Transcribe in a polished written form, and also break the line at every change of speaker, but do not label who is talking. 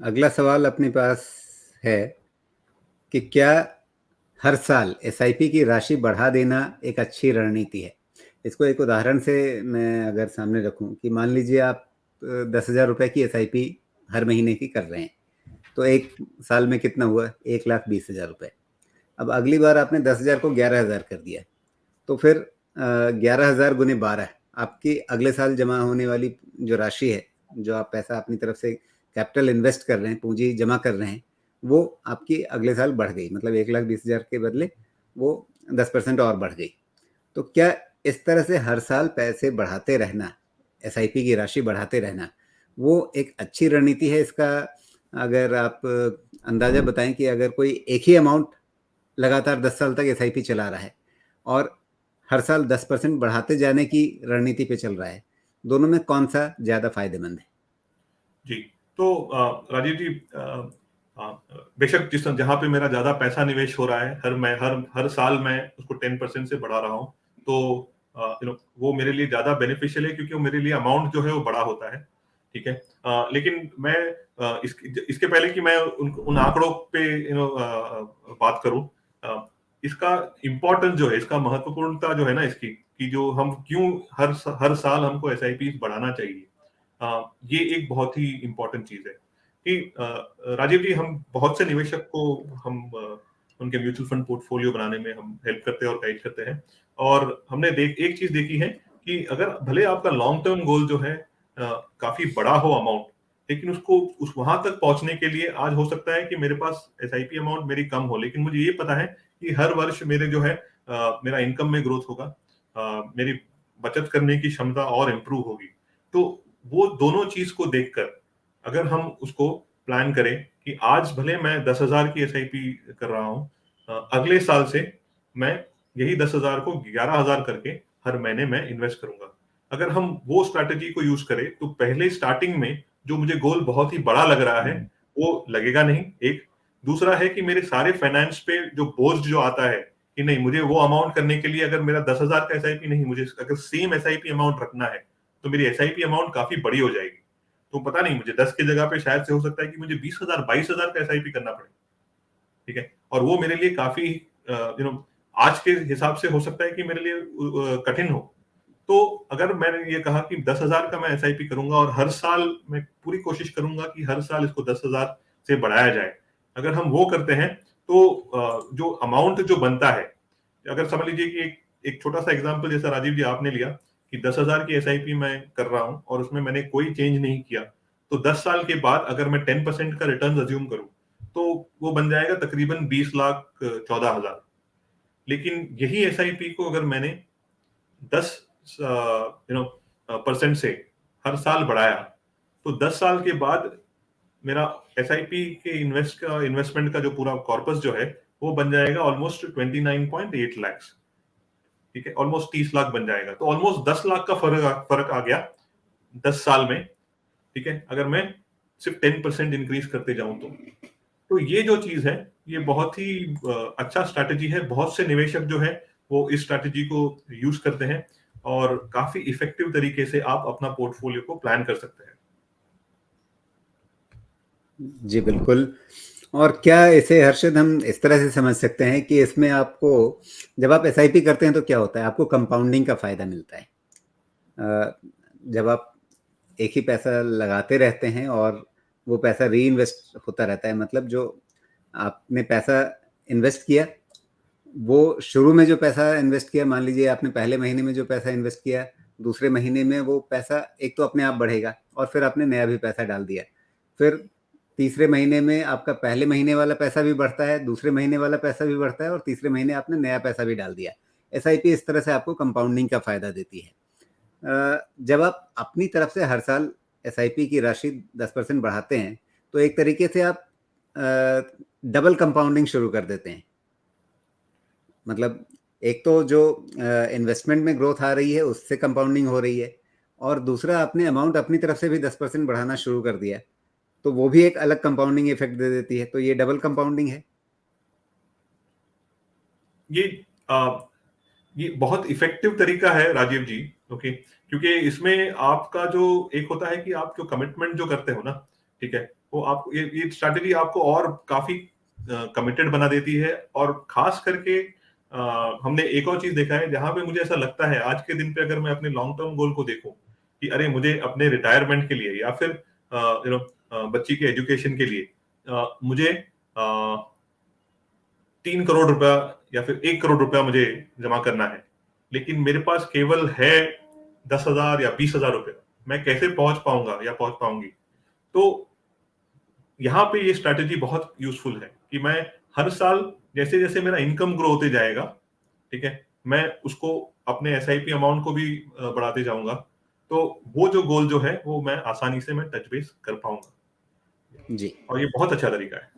अगला सवाल अपने पास है कि क्या हर साल एसआईपी की राशि बढ़ा देना एक अच्छी रणनीति है? इसको एक उदाहरण से मैं अगर सामने रखूं कि मान लीजिए आप 10,000 रुपए की एसआईपी हर महीने की कर रहे हैं, तो एक साल में कितना हुआ? 1,20,000 रुपए। अब अगली बार आपने 10,000 को 11,000 कर दिया, तो फिर 11,000 गुने 12, आपकी अगले साल जमा होने वाली जो राशि है, जो आप पैसा अपनी तरफ से कैपिटल इन्वेस्ट कर रहे हैं, पूंजी जमा कर रहे हैं, वो आपकी अगले साल बढ़ गई। मतलब 1,20,000 के बदले वो 10% और बढ़ गई। तो क्या इस तरह से हर साल पैसे बढ़ाते रहना, एसआईपी की राशि बढ़ाते रहना, वो एक अच्छी रणनीति है? इसका अगर आप अंदाजा बताएं कि अगर कोई एक ही अमाउंट लगातार 10 साल तक एसआईपी चला रहा है और हर साल 10% बढ़ाते जाने की रणनीति पे चल रहा है, दोनों में कौन सा ज्यादा फायदेमंद है?
जी, तो राजीव जी, बेशक जिस जहां पे मेरा ज्यादा पैसा निवेश हो रहा है, हर साल मैं उसको 10% से बढ़ा रहा हूं, तो वो मेरे लिए ज्यादा बेनिफिशियल है, क्योंकि वो मेरे लिए अमाउंट जो है वो बड़ा होता है। ठीक है। लेकिन मैं इसके पहले कि मैं उन आंकड़ों पे बात करूं, इसका इम्पोर्टेंस जो है, इसका महत्वपूर्णता जो है ना इसकी, कि जो हम क्यों हर साल हमको एसआईपी बढ़ाना चाहिए, ये एक बहुत ही इम्पोर्टेंट चीज है कि राजीव जी, हम बहुत से निवेशक को हम उनके म्यूचुअल फंड पोर्टफोलियो बनाने में हम हेल्प करते हैं और गाइड करते हैं। और हमने एक चीज देखी है कि अगर भले आपका लॉन्ग टर्म गोल जो है काफी बड़ा हो अमाउंट, लेकिन उसको वहां तक पहुंचने के लिए आज हो सकता है कि मेरे पास एसआईपी अमाउंट मेरी कम हो, लेकिन मुझे ये पता है कि हर वर्ष मेरे जो है मेरा इनकम में ग्रोथ होगा, मेरी बचत करने की क्षमता और इम्प्रूव होगी। तो वो दोनों चीज को देखकर अगर हम उसको प्लान करें कि आज भले मैं 10,000 की एसआईपी कर रहा हूं, अगले साल से मैं यही 10,000 को 11,000 करके हर महीने में इन्वेस्ट करूंगा। अगर हम वो स्ट्रैटेजी को यूज करें, तो पहले स्टार्टिंग में जो मुझे गोल बहुत ही बड़ा लग रहा है वो लगेगा नहीं। एक दूसरा है कि मेरे सारे फाइनेंस पे जो बोझ जो आता है कि नहीं, मुझे वो अमाउंट करने के लिए अगर मेरा 10,000 का एसआईपी नहीं, मुझे अगर सेम एसआईपी अमाउंट रखना है, तो मेरी एसआईपी अमाउंट काफी बड़ी हो जाएगी। तो पता नहीं, मुझे 10 की जगह पे शायद से हो सकता है कि मुझे 20,000 22,000 का एसआईपी करना पड़े। ठीक है। और वो मेरे लिए काफी आज के हिसाब से हो सकता है कि मेरे लिए कठिन हो। तो अगर मैंने ये कहा कि 10,000 का मैं एसआईपी करूंगा और हर साल मैं पूरी कोशिश करूंगा कि हर साल इसको 10,000 से बढ़ाया जाए, अगर हम वो करते हैं तो जो अमाउंट जो बनता है, अगर समझ लीजिए कि एक छोटा सा एग्जांपल जैसा राजीव जी आपने लिया कि 10,000 की एसआईपी मैं कर रहा हूं और उसमें मैंने कोई चेंज नहीं किया, तो 10 साल के बाद अगर मैं 10% का रिटर्न अज्यूम करूं, तो वो बन जाएगा तकरीबन 20,14,000। लेकिन यही एसआईपी को अगर मैंने 10 परसेंट से हर साल बढ़ाया, तो 10 साल के बाद मेरा एसआईपी के इन्वेस्टमेंट का जो पूरा कॉर्पस जो है वो बन जाएगा ऑलमोस्ट 29.8 लाख। ठीक है, ऑलमोस्ट 30 लाख बन जाएगा। तो ऑलमोस्ट 10 लाख का फर्क आ गया 10 साल में। ठीक है, अगर मैं सिर्फ 10% इंक्रीज करते जाऊं तो ये जो चीज है, ये बहुत ही अच्छा स्ट्रैटेजी है। बहुत से निवेशक जो है वो इस स्ट्रैटेजी को यूज करते हैं और काफी इफेक्टिव तरीके से आप अपना पोर्टफोलियो को प्लान कर सकते हैं।
जी बिल्कुल। और क्या इसे हर्षद हम इस तरह से समझ सकते हैं कि इसमें आपको, जब आप एसआईपी करते हैं तो क्या होता है, आपको कंपाउंडिंग का फायदा मिलता है। जब आप एक ही पैसा लगाते रहते हैं और वो पैसा री इन्वेस्ट होता रहता है, मतलब जो आपने पैसा इन्वेस्ट किया, वो शुरू में जो पैसा इन्वेस्ट किया, मान लीजिए आपने पहले महीने में जो पैसा इन्वेस्ट किया, दूसरे महीने में वो पैसा एक तो अपने आप बढ़ेगा और फिर आपने नया भी पैसा डाल दिया। फिर तीसरे महीने में आपका पहले महीने वाला पैसा भी बढ़ता है, दूसरे महीने वाला पैसा भी बढ़ता है और तीसरे महीने आपने नया पैसा भी डाल दिया। एसआईपी इस तरह से आपको कंपाउंडिंग का फायदा देती है। जब आप अपनी तरफ से हर साल एसआईपी की राशि 10% बढ़ाते हैं, तो एक तरीके से आप डबल कंपाउंडिंग शुरू कर देते हैं। मतलब एक तो जो इन्वेस्टमेंट में ग्रोथ आ रही है उससे कंपाउंडिंग हो रही है, और दूसरा आपने अमाउंट अपनी तरफ से भी 10% बढ़ाना शुरू कर दिया, तो वो भी एक अलग कंपाउंडिंग इफेक्ट दे देती है। तो ये डबल कंपाउंडिंग है।
ये आ, ये बहुत इफेक्टिव तरीका है राजीव जी। ओके, क्योंकि इसमें आपका जो एक होता है कि आप जो कमिटमेंट जो करते हो ना, ठीक है, वो आपको ये स्ट्रैटेजी आपको और काफी कमिटेड बना देती है। और खास करके हमने एक और चीज देखा है जहां पे मुझे ऐसा लगता है आज के दिन पे अगर मैं अपने लॉन्ग टर्म गोल को देखूं कि अरे मुझे अपने रिटायरमेंट के लिए या फिर बच्ची के एजुकेशन के लिए मुझे 3 करोड़ रुपया या फिर 1 करोड़ रुपया मुझे जमा करना है, लेकिन मेरे पास केवल है 10,000 या 20,000 रुपया, मैं कैसे पहुंच पाऊंगा या पहुंच पाऊंगी? तो यहाँ पे ये स्ट्रैटेजी बहुत यूजफुल है कि मैं हर साल जैसे जैसे मेरा इनकम ग्रो होते जाएगा, ठीक है, मैं उसको अपने एसआईपी अमाउंट को भी बढ़ाते जाऊंगा। तो वो जो गोल जो है वो मैं आसानी से मैं टच बेस कर पाऊंगा
जी।
और ये बहुत अच्छा तरीका है।